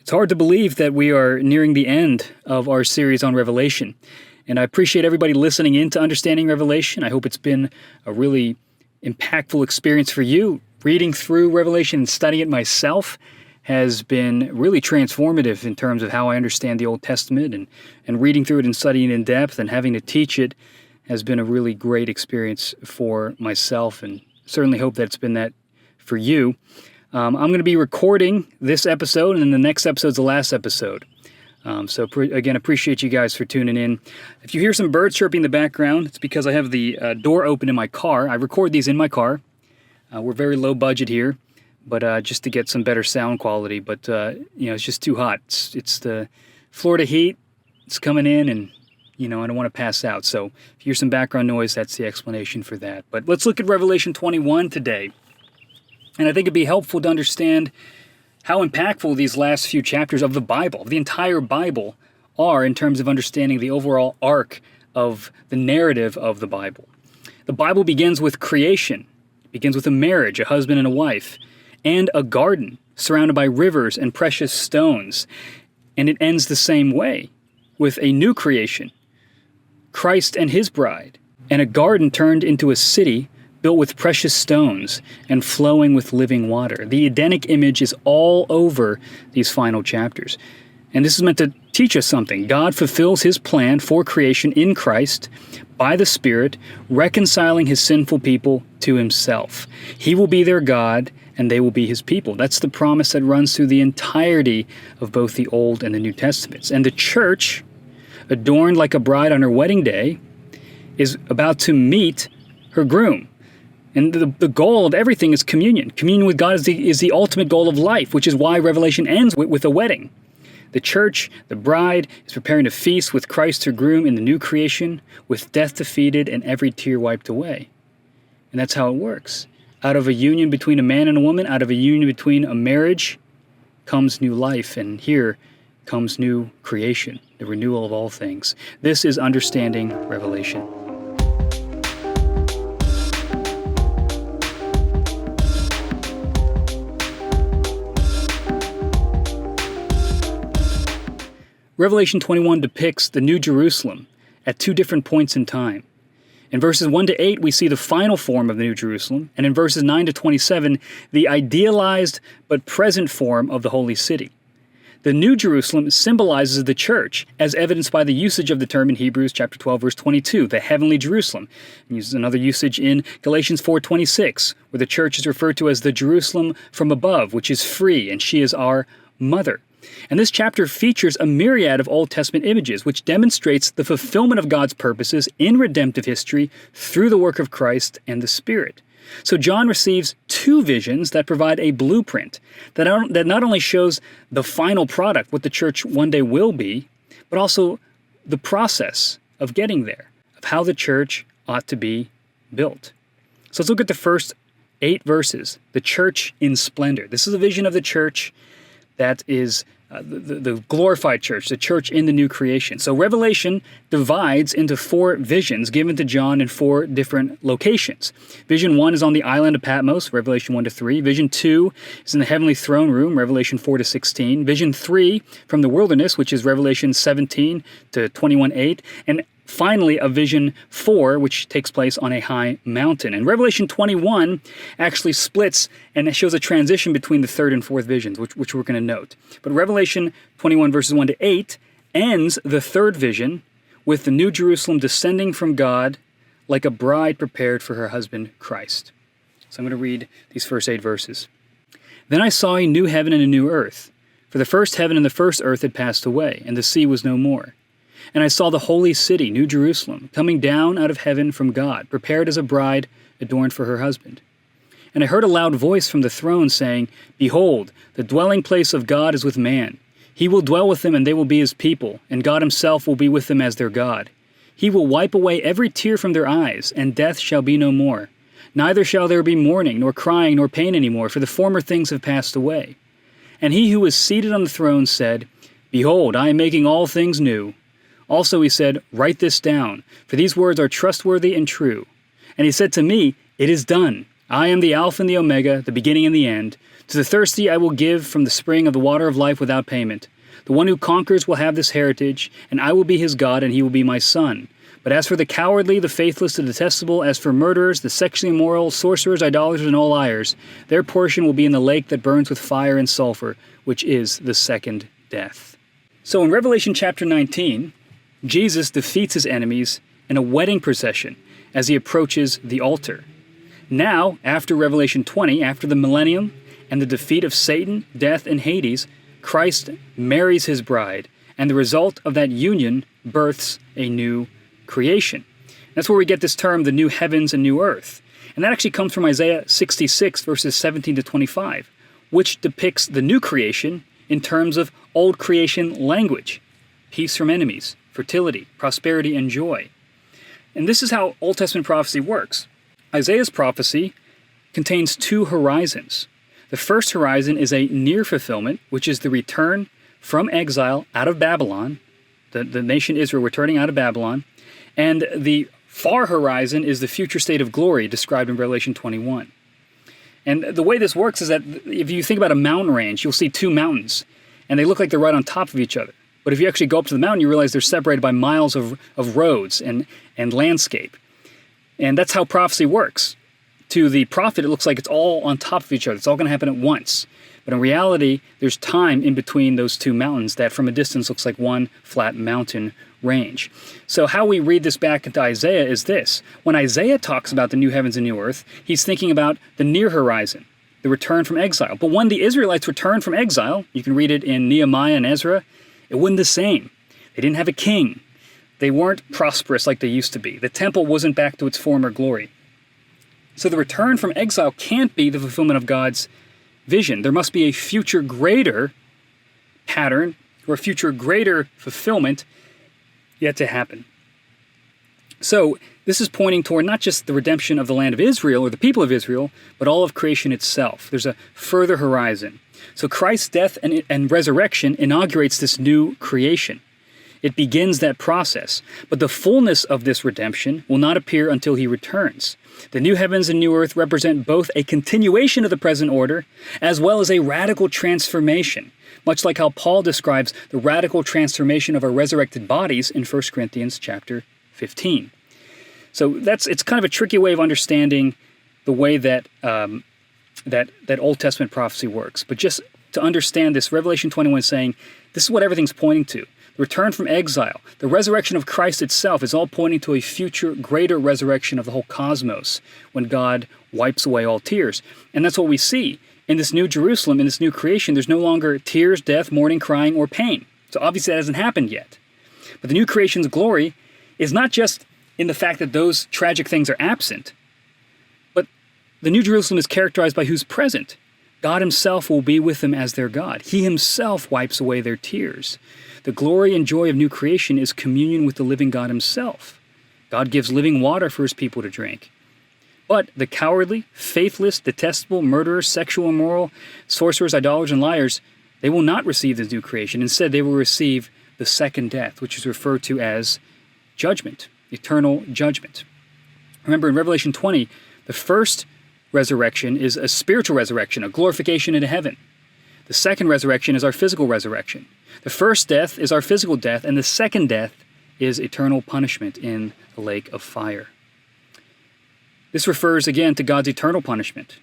It's hard to believe that we are nearing the end of our series on Revelation, and I appreciate everybody listening in to understanding Revelation. I hope it's been a really impactful experience for you. Reading through Revelation and studying it myself has been really transformative in terms of how I understand the Old Testament, and reading through it and studying it in depth and having to teach it has been a really great experience for myself, and certainly hope that it's been that for you. I'm going to be recording this episode, and then the next episode's the last episode. Again, appreciate you guys for tuning in. If you hear some birds chirping in the background, it's because I have the door open in my car. I record these in my car. We're very low budget here, but just to get some better sound quality. But it's just too hot. It's the Florida heat. It's coming in, and I don't want to pass out. So if you hear some background noise, that's the explanation for that. But let's look at Revelation 21 today. And I think it'd be helpful to understand how impactful these last few chapters of the Bible, the entire Bible, are in terms of understanding the overall arc of the narrative of the Bible. The Bible begins with creation. It begins with a marriage, a husband and a wife, and a garden surrounded by rivers and precious stones. And it ends the same way, with a new creation, Christ and his bride, and a garden turned into a city built with precious stones and flowing with living water. The Edenic image is all over these final chapters. And this is meant to teach us something. God fulfills his plan for creation in Christ by the Spirit, reconciling his sinful people to himself. He will be their God, and they will be his people. That's the promise that runs through the entirety of both the Old and the New Testaments. And the church, adorned like a bride on her wedding day, is about to meet her groom. And the goal of everything is communion. Communion with God is the ultimate goal of life, which is why Revelation ends with a wedding. The church, the bride, is preparing to feast with Christ, her groom, in the new creation, with death defeated and every tear wiped away. And that's how it works. Out of a union between a man and a woman, out of a union between a marriage, comes new life. And here comes new creation, the renewal of all things. This is understanding Revelation. Revelation 21 depicts the New Jerusalem at two different points in time. In verses 1 to 8, we see the final form of the New Jerusalem, and in verses 9 to 27, the idealized but present form of the Holy City. The New Jerusalem symbolizes the church, as evidenced by the usage of the term in Hebrews chapter 12, verse 22, the heavenly Jerusalem. And uses another usage in Galatians 4:26, where the church is referred to as the Jerusalem from above, which is free, and she is our mother. And this chapter features a myriad of Old Testament images, which demonstrates the fulfillment of God's purposes in redemptive history through the work of Christ and the Spirit. So John receives two visions that provide a blueprint that not only shows the final product, what the church one day will be, but also the process of getting there, of how the church ought to be built. So let's look at the first 8 verses, the church in splendor. This is a vision of the church that is the glorified church, the church in the new creation. So Revelation divides into 4 visions given to John in 4 different locations. Vision 1 is on the island of Patmos, Revelation 1 to 3. Vision 2 is in the heavenly throne room, Revelation 4 to 16. Vision 3 from the wilderness, which is Revelation 17 to 21:8. And finally, a vision 4, which takes place on a high mountain. And Revelation 21 actually splits and it shows a transition between the 3rd and 4th visions, which we're going to note. But Revelation 21 verses 1 to 8 ends the 3rd vision with the New Jerusalem descending from God like a bride prepared for her husband, Christ. So I'm going to read these first 8 verses. Then I saw a new heaven and a new earth, for the first heaven and the first earth had passed away, and the sea was no more. And I saw the holy city, New Jerusalem, coming down out of heaven from God, prepared as a bride adorned for her husband. And I heard a loud voice from the throne saying, Behold, the dwelling place of God is with man. He will dwell with them, and they will be his people, and God himself will be with them as their God. He will wipe away every tear from their eyes, and death shall be no more. Neither shall there be mourning, nor crying, nor pain any more, for the former things have passed away. And he who was seated on the throne said, Behold, I am making all things new. Also he said, Write this down, for these words are trustworthy and true. And he said to me, It is done. I am the Alpha and the Omega, the beginning and the end. To the thirsty I will give from the spring of the water of life without payment. The one who conquers will have this heritage, and I will be his God, and he will be my son. But as for the cowardly, the faithless, the detestable, as for murderers, the sexually immoral, sorcerers, idolaters, and all liars, their portion will be in the lake that burns with fire and sulfur, which is the second death. So in Revelation chapter 19, Jesus defeats his enemies in a wedding procession as he approaches the altar. Now, after Revelation 20, after the millennium and the defeat of Satan, death, and Hades, Christ marries his bride, and the result of that union births a new creation. That's where we get this term, the new heavens and new earth. And that actually comes from Isaiah 66, verses 17 to 25, which depicts the new creation in terms of old creation language: peace from enemies, fertility, prosperity, and joy. And this is how Old Testament prophecy works. Isaiah's prophecy contains two horizons. The first horizon is a near fulfillment, which is the return from exile out of Babylon, the nation Israel returning out of Babylon, and the far horizon is the future state of glory described in Revelation 21. And the way this works is that if you think about a mountain range, you'll see two mountains, and they look like they're right on top of each other. But if you actually go up to the mountain, you realize they're separated by miles of roads and landscape. And that's how prophecy works. To the prophet, it looks like it's all on top of each other. It's all going to happen at once. But in reality, there's time in between those two mountains that from a distance looks like one flat mountain range. So how we read this back into Isaiah is this. When Isaiah talks about the new heavens and new earth, he's thinking about the near horizon, the return from exile. But when the Israelites returned from exile, you can read it in Nehemiah and Ezra, it wasn't the same. They didn't have a king. They weren't prosperous like they used to be. The temple wasn't back to its former glory. So the return from exile can't be the fulfillment of God's vision. There must be a future greater pattern or a future greater fulfillment yet to happen. So this is pointing toward not just the redemption of the land of Israel or the people of Israel, but all of creation itself. There's a further horizon. So Christ's death and resurrection inaugurates this new creation. It begins that process, but the fullness of this redemption will not appear until he returns. The new heavens and new earth represent both a continuation of the present order as well as a radical transformation, much like how Paul describes the radical transformation of our resurrected bodies in 1 Corinthians chapter 15. So it's kind of a tricky way of understanding the way that that Old Testament prophecy works. But just to understand this, Revelation 21 is saying this is what everything's pointing to. The return from exile, the resurrection of Christ itself is all pointing to a future greater resurrection of the whole cosmos when God wipes away all tears. And that's what we see. In this new Jerusalem, in this new creation, there's no longer tears, death, mourning, crying, or pain. So obviously that hasn't happened yet. But the new creation's glory is not just in the fact that those tragic things are absent, but the new Jerusalem is characterized by who's present. God himself will be with them as their God. He himself wipes away their tears. The glory and joy of new creation is communion with the living God himself. God gives living water for his people to drink. But the cowardly, faithless, detestable, murderers, sexual immoral, sorcerers, idolaters, and liars, they will not receive this new creation. Instead, they will receive the second death, which is referred to as judgment, eternal judgment. Remember, in Revelation 20, the first resurrection is a spiritual resurrection, a glorification into heaven. The second resurrection is our physical resurrection. The first death is our physical death, and the second death is eternal punishment in the lake of fire. This refers again to God's eternal punishment,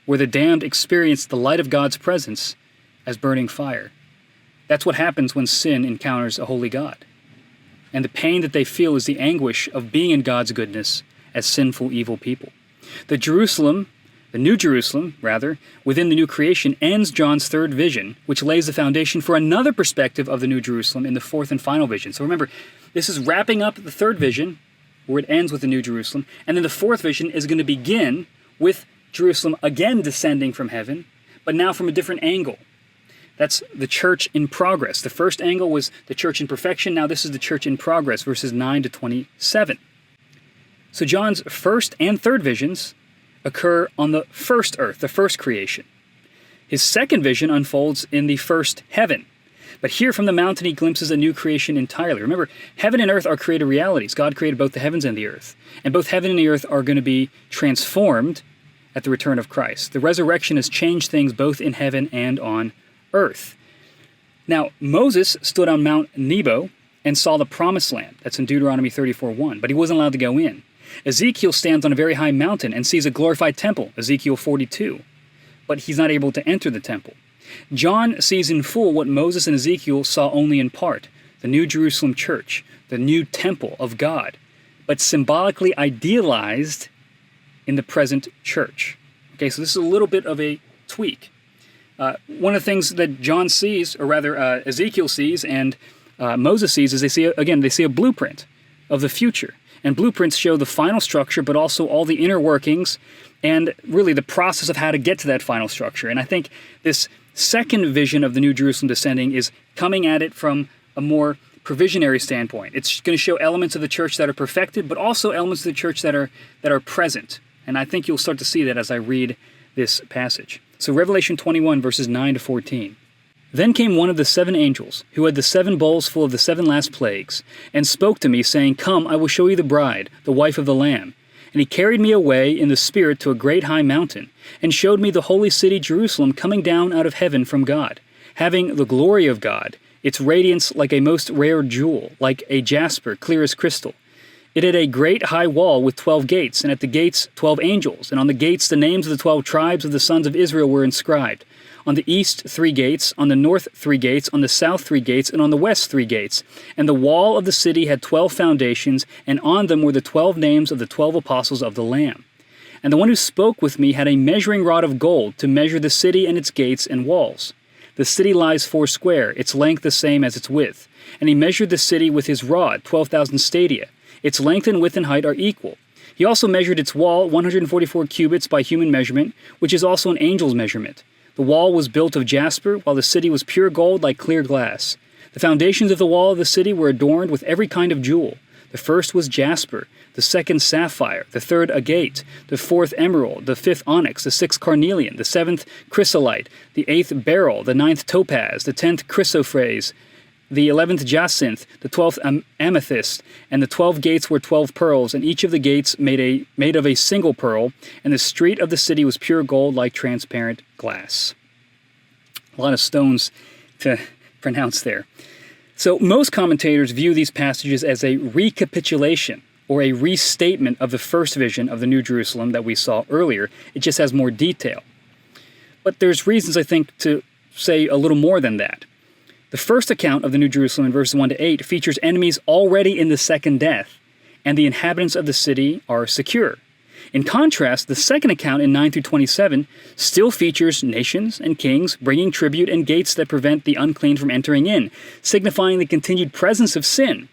where the damned experience the light of God's presence as burning fire. That's what happens when sin encounters a holy God. And the pain that they feel is the anguish of being in God's goodness as sinful, evil people. The New Jerusalem, within the new creation, ends John's third vision, which lays the foundation for another perspective of the New Jerusalem in the fourth and final vision. So remember, this is wrapping up the third vision, where it ends with the New Jerusalem, and then the fourth vision is going to begin with Jerusalem again descending from heaven, but now from a different angle. That's the church in progress. The first angle was the church in perfection. Now this is the church in progress, verses 9 to 27. So John's first and third visions occur on the first earth, the first creation. His second vision unfolds in the first heaven. But here from the mountain he glimpses a new creation entirely. Remember, heaven and earth are created realities. God created both the heavens and the earth. And both heaven and the earth are going to be transformed at the return of Christ. The resurrection has changed things both in heaven and on earth. Now, Moses stood on Mount Nebo and saw the promised land. That's in Deuteronomy 34:1, but he wasn't allowed to go in. Ezekiel stands on a very high mountain and sees a glorified temple, Ezekiel 42, but he's not able to enter the temple. John sees in full what Moses and Ezekiel saw only in part, the New Jerusalem church, the new temple of God, but symbolically idealized in the present church. Okay, so this is a little bit of a tweak. One of the things that John sees, or rather Ezekiel sees and Moses sees, is they see a blueprint of the future. And blueprints show the final structure, but also all the inner workings and really the process of how to get to that final structure. And I think this second vision of the New Jerusalem descending is coming at it from a more provisionary standpoint. It's going to show elements of the church that are perfected, but also elements of the church that are present. And I think you'll start to see that as I read this passage. So Revelation 21, verses 9 to 14. Then came one of the 7 angels, who had the 7 bowls full of the 7 last plagues, and spoke to me, saying, Come, I will show you the bride, the wife of the Lamb. And he carried me away in the Spirit to a great high mountain, and showed me the holy city Jerusalem coming down out of heaven from God, having the glory of God, its radiance like a most rare jewel, like a jasper, clear as crystal. It had a great high wall with 12 gates, and at the gates 12 angels, and on the gates the names of the 12 tribes of the sons of Israel were inscribed. On the east 3 gates, on the north 3 gates, on the south 3 gates, and on the west 3 gates. And the wall of the city had 12 foundations, and on them were the 12 names of the 12 apostles of the Lamb. And the one who spoke with me had a measuring rod of gold to measure the city and its gates and walls. The city lies 4 square, its length the same as its width. And he measured the city with his rod, 12,000 stadia. Its length and width and height are equal. He also measured its wall, 144 cubits by human measurement, which is also an angel's measurement. The wall was built of jasper, while the city was pure gold like clear glass. The foundations of the wall of the city were adorned with every kind of jewel. The first was jasper, the second sapphire, the third agate, the fourth emerald, the fifth onyx, the sixth carnelian, the seventh chrysolite, the eighth beryl, the ninth topaz, the 10th chrysoprase, the 11th jacinth, the 12th amethyst, and the 12 gates were 12 pearls, and each of the gates made of a single pearl, and the street of the city was pure gold like transparent glass. A lot of stones to pronounce there. So most commentators view these passages as a recapitulation or a restatement of the first vision of the New Jerusalem that we saw earlier. It just has more detail. But there's reasons, I think, to say a little more than that. The first account of the New Jerusalem in verses 1 to 8 features enemies already in the second death, and the inhabitants of the city are secure. In contrast, the second account in 9 through 27 still features nations and kings bringing tribute and gates that prevent the unclean from entering in, signifying the continued presence of sin.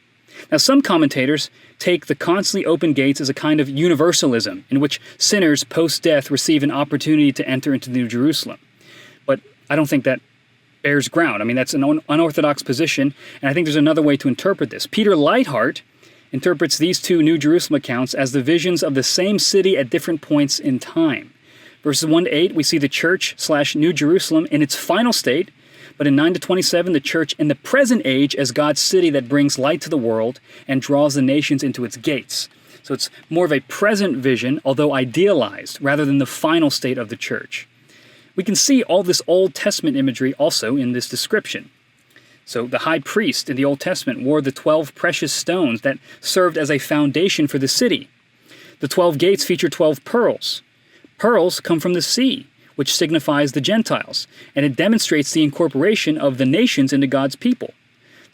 Now, some commentators take the constantly open gates as a kind of universalism, in which sinners post-death receive an opportunity to enter into the New Jerusalem. But I don't think that bears ground. I mean, that's an unorthodox position, and I think there's another way to interpret this. Peter Leithart interprets these two New Jerusalem accounts as the visions of the same city at different points in time. Verses 1 to 8, we see the church/New Jerusalem in its final state, but in 9 to 27, the church in the present age as God's city that brings light to the world and draws the nations into its gates. So it's more of a present vision, although idealized, rather than the final state of the church. We can see all this Old Testament imagery also in this description. So the high priest in the Old Testament wore the 12 precious stones that served as a foundation for the city. The 12 gates feature 12 pearls. Pearls come from the sea, which signifies the Gentiles, and it demonstrates the incorporation of the nations into God's people.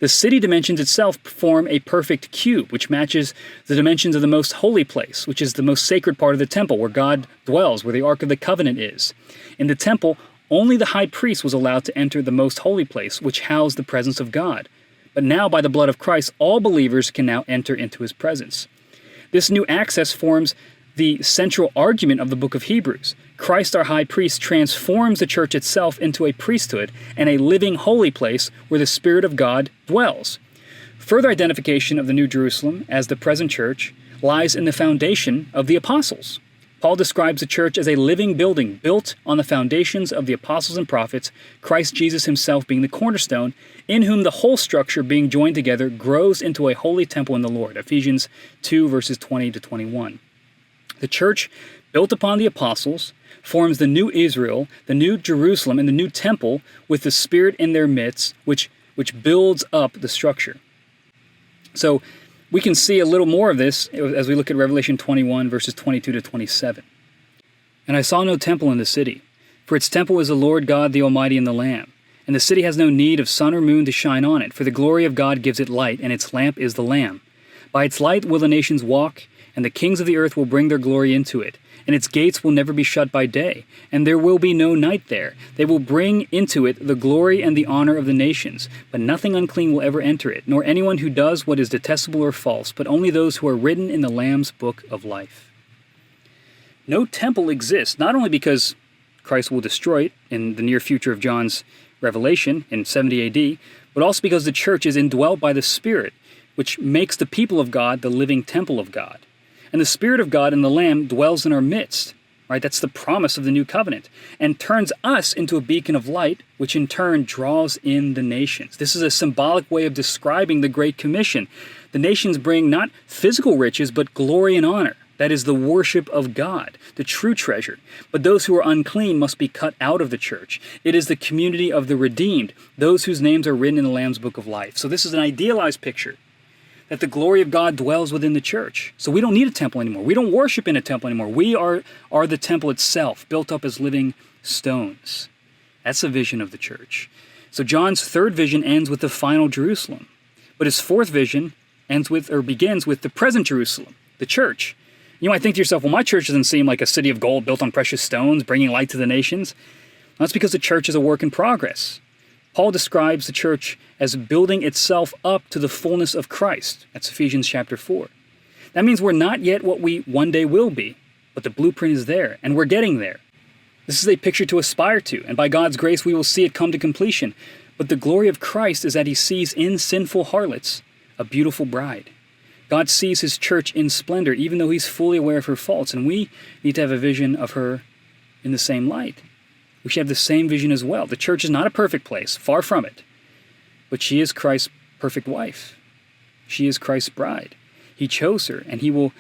The city dimensions itself form a perfect cube, which matches the dimensions of the most holy place, which is the most sacred part of the temple, where God dwells, where the Ark of the Covenant is. In the temple, only the high priest was allowed to enter the most holy place, which housed the presence of God. But now, by the blood of Christ, all believers can now enter into his presence. This new access forms the central argument of the book of Hebrews. Christ, our high priest, transforms the church itself into a priesthood and a living holy place where the Spirit of God dwells. Further identification of the New Jerusalem as the present church lies in the foundation of the apostles. Paul describes the church as a living building built on the foundations of the apostles and prophets, Christ Jesus himself being the cornerstone, in whom the whole structure being joined together grows into a holy temple in the Lord. Ephesians 2 verses 20 to 21. The church built upon the apostles, forms the new Israel, the new Jerusalem, and the new temple with the Spirit in their midst, which builds up the structure. So we can see a little more of this as we look at Revelation 21, verses 22 to 27. And I saw no temple in the city, for its temple is the Lord God, the Almighty, and the Lamb. And the city has no need of sun or moon to shine on it, for the glory of God gives it light, and its lamp is the Lamb. By its light will the nations walk, and the kings of the earth will bring their glory into it. And its gates will never be shut by day, and there will be no night there. They will bring into it the glory and the honor of the nations, but nothing unclean will ever enter it, nor anyone who does what is detestable or false, but only those who are written in the Lamb's book of life. No temple exists, not only because Christ will destroy it in the near future of John's Revelation in 70 AD, but also because the church is indwelt by the Spirit, which makes the people of God the living temple of God. And the Spirit of God and the Lamb dwells in our midst, right? That's the promise of the new covenant, and turns us into a beacon of light, which in turn draws in the nations. This is a symbolic way of describing the Great Commission. The nations bring not physical riches, but glory and honor. That is the worship of God, the true treasure. But those who are unclean must be cut out of the church. It is the community of the redeemed, those whose names are written in the Lamb's book of life. So this is an idealized picture that the glory of God dwells within the church. So we don't need a temple anymore. We don't worship in a temple anymore. We are the temple itself, built up as living stones. That's the vision of the church. So John's third vision ends with the final Jerusalem. But his fourth vision begins with the present Jerusalem, the church. You might think to yourself, well, my church doesn't seem like a city of gold built on precious stones, bringing light to the nations. Well, that's because the church is a work in progress. Paul describes the church as building itself up to the fullness of Christ. That's Ephesians chapter 4. That means we're not yet what we one day will be, but the blueprint is there, and we're getting there. This is a picture to aspire to, and by God's grace we will see it come to completion. But the glory of Christ is that he sees in sinful harlots a beautiful bride. God sees his church in splendor, even though he's fully aware of her faults, and we need to have a vision of her in the same light. We should have the same vision as well. The church is not a perfect place, far from it. But she is Christ's perfect wife. She is Christ's bride. He chose her, and he will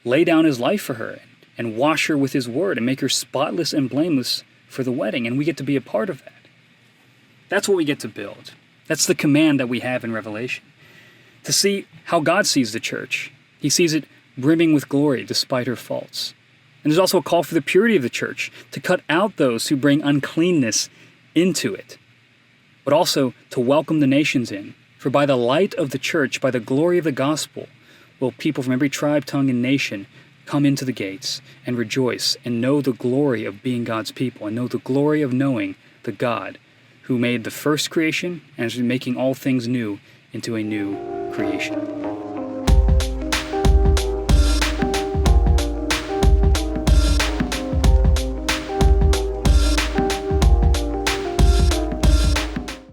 lay down his life for her and wash her with his word and make her spotless and blameless for the wedding, and we get to be a part of that. That's what we get to build. That's the command that we have in Revelation. To see how God sees the church. He sees it brimming with glory despite her faults. And there's also a call for the purity of the church, to cut out those who bring uncleanness into it, but also to welcome the nations in. For by the light of the church, by the glory of the gospel, will people from every tribe, tongue, and nation come into the gates and rejoice and know the glory of being God's people and know the glory of knowing the God who made the first creation and is making all things new into a new creation.